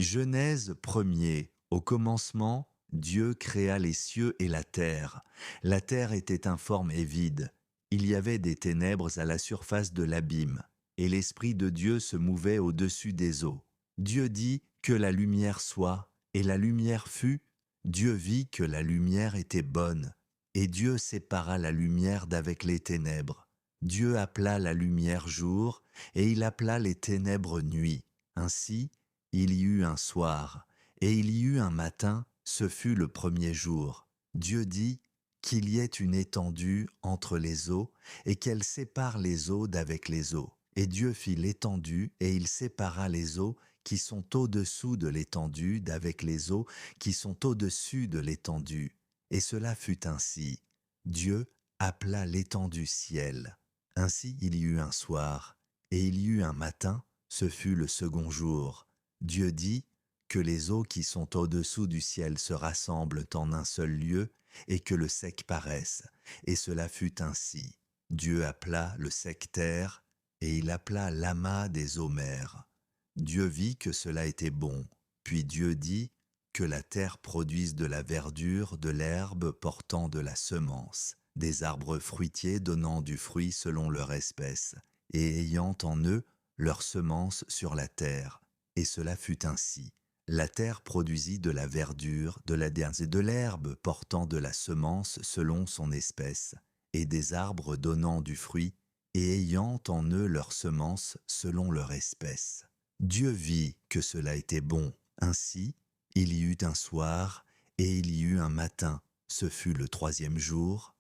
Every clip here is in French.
Genèse 1er. Au commencement, Dieu créa les cieux et la terre. La terre était informe et vide. Il y avait des ténèbres à la surface de l'abîme, et l'Esprit de Dieu se mouvait au-dessus des eaux. Dieu dit que la lumière soit, et la lumière fut. Dieu vit que la lumière était bonne, et Dieu sépara la lumière d'avec les ténèbres. Dieu appela la lumière jour, et il appela les ténèbres nuit. Ainsi, il y eut un soir, et il y eut un matin, ce fut le premier jour. Dieu dit qu'il y ait une étendue entre les eaux, et qu'elle sépare les eaux d'avec les eaux. Et Dieu fit l'étendue, et il sépara les eaux qui sont au-dessous de l'étendue d'avec les eaux qui sont au-dessus de l'étendue. Et cela fut ainsi. Dieu appela l'étendue ciel. Ainsi il y eut un soir, et il y eut un matin, ce fut le second jour. Dieu dit que les eaux qui sont au-dessous du ciel se rassemblent en un seul lieu, et que le sec paraisse. Et cela fut ainsi. Dieu appela le sec terre, et il appela l'amas des eaux mers. Dieu vit que cela était bon. Puis Dieu dit que la terre produise de la verdure, de l'herbe portant de la semence, des arbres fruitiers donnant du fruit selon leur espèce, et ayant en eux leur semence sur la terre. Et cela fut ainsi. La terre produisit de la verdure, de la derne et de l'herbe portant de la semence selon son espèce, et des arbres donnant du fruit, et ayant en eux leur semence selon leur espèce. Dieu vit que cela était bon. Ainsi, il y eut un soir, et il y eut un matin, ce fut le troisième jour.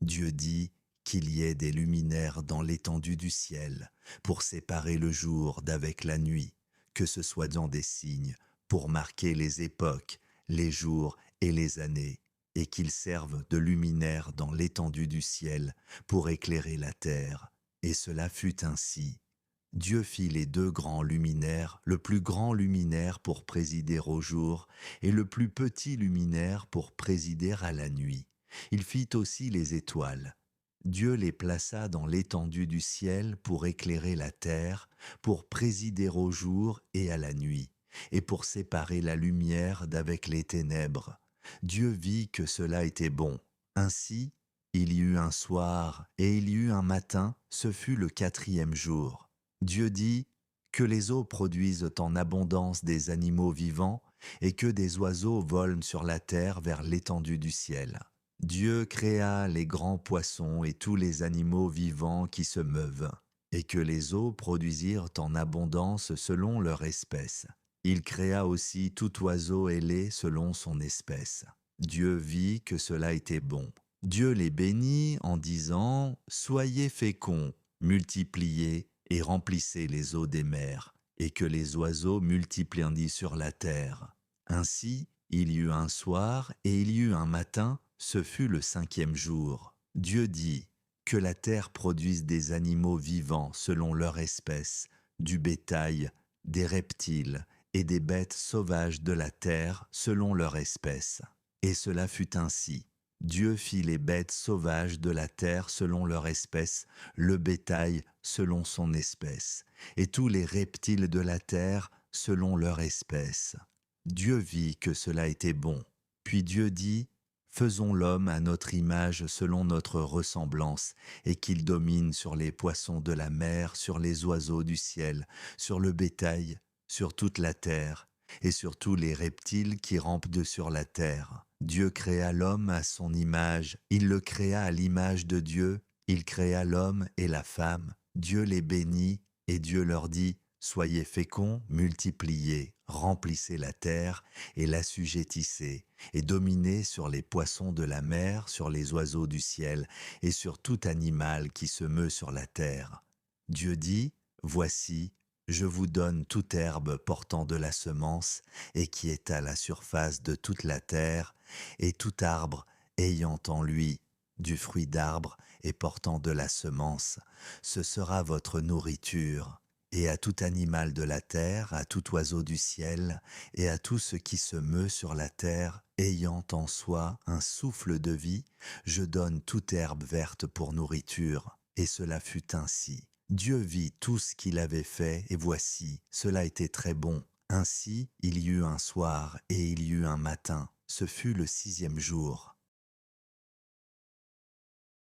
Dieu dit qu'il y ait des luminaires dans l'étendue du ciel, pour séparer le jour d'avec la nuit, que ce soit dans des signes, pour marquer les époques, les jours et les années, et qu'ils servent de luminaires dans l'étendue du ciel, pour éclairer la terre. Et cela fut ainsi. Dieu fit les deux grands luminaires, le plus grand luminaire pour présider au jour, et le plus petit luminaire pour présider à la nuit. Il fit aussi les étoiles. Dieu les plaça dans l'étendue du ciel pour éclairer la terre, pour présider au jour et à la nuit, et pour séparer la lumière d'avec les ténèbres. Dieu vit que cela était bon. Ainsi, il y eut un soir et il y eut un matin, ce fut le quatrième jour. Dieu dit que les eaux produisent en abondance des animaux vivants et que des oiseaux volent sur la terre vers l'étendue du ciel. Dieu créa les grands poissons et tous les animaux vivants qui se meuvent, et que les eaux produisirent en abondance selon leur espèce. Il créa aussi tout oiseau ailé selon son espèce. Dieu vit que cela était bon. Dieu les bénit en disant « Soyez féconds, multipliez et remplissez les eaux des mers, et que les oiseaux multiplient sur la terre. » Ainsi, il y eut un soir et il y eut un matin, ce fut le cinquième jour. Dieu dit que la terre produise des animaux vivants selon leur espèce, du bétail, des reptiles et des bêtes sauvages de la terre selon leur espèce. Et cela fut ainsi. Dieu fit les bêtes sauvages de la terre selon leur espèce, le bétail selon son espèce, et tous les reptiles de la terre selon leur espèce. Dieu vit que cela était bon. Puis Dieu dit, « Faisons l'homme à notre image selon notre ressemblance, et qu'il domine sur les poissons de la mer, sur les oiseaux du ciel, sur le bétail, sur toute la terre, et sur tous les reptiles qui rampent de sur la terre. » Dieu créa l'homme à son image, il le créa à l'image de Dieu, il créa l'homme et la femme. Dieu les bénit, et Dieu leur dit, « Soyez féconds, multipliez, remplissez la terre et l'assujettissez, et dominez sur les poissons de la mer, sur les oiseaux du ciel, et sur tout animal qui se meut sur la terre. » Dieu dit, « Voici, je vous donne toute herbe portant de la semence et qui est à la surface de toute la terre, et tout arbre ayant en lui du fruit d'arbre et portant de la semence. Ce sera votre nourriture. Et à tout animal de la terre, à tout oiseau du ciel, et à tout ce qui se meut sur la terre, ayant en soi un souffle de vie, je donne toute herbe verte pour nourriture. » Et cela fut ainsi. Dieu vit tout ce qu'il avait fait, et voici, cela était très bon. Ainsi il y eut un soir et il y eut un matin, ce fut le sixième jour.